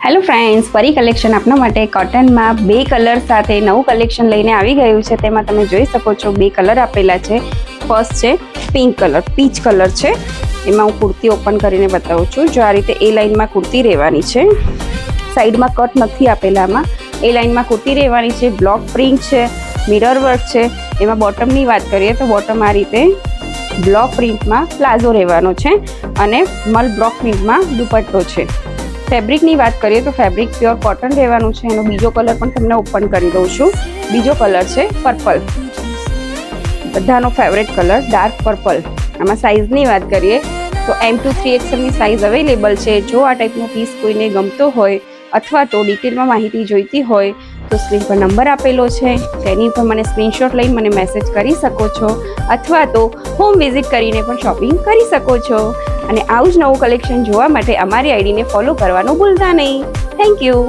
Hello friends, પરી collection આપના માટે કોટનમાં બે કલર સાથે નવું કલેક્શન લઈને આવી ગયું છે. તેમાં તમે જોઈ શકો છો બે કલર આપેલા છે. ફર્સ્ટ છે પિંક કલર, પીચ કલર છે. એમાં હું કુર્તી ઓપન કરીને બતાવું છું. જો આ રીતે એ લાઇનમાં કુર્તી રહેવાની છે, સાઈડમાં કટ નથી આપેલામાં. એ લાઇનમાં કુર્તી રહેવાની છે. બ્લોક પ્રિન્ટ છે, મિરર વર્ક છે. એમાં બોટમની વાત કરીએ તો બોટમ આ રીતે બ્લોક પ્રિન્ટમાં પ્લાઝો રહેવાનો છે અને મલ બ્લોક પ્રિન્ટમાં દુપટ્ટો છે. ફેબ્રિકની વાત કરીએ તો ફેબ્રિક પ્યોર કોટન રહેવાનું છે. એનો બીજો કલર પણ તમને ઓપન કરી દઉં છું. બીજો કલર છે પર્પલ, બધાનો ફેવરેટ કલર ડાર્ક પર્પલ. આમાં સાઇઝની વાત કરીએ તો M2 3XL સાઇઝ અવેલેબલ છે. જો આ ટાઈપનો પીસ કોઈને ગમતો હોય અથવા તો ડિટેલમાં માહિતી જોઈતી હોય તો સ્ક્રીન પર નંબર આપેલો છે, તેની પર મને સ્ક્રીનશોટ લઈને મને મેસેજ કરી શકો છો અથવા તો હોમ વિઝિટ કરીને પણ શોપિંગ કરી શકો છો. અને આવું જ નવું કલેક્શન જોવા માટે અમારી આઈડીને ફોલો કરવાનું ભૂલતા નહીં. Thank you.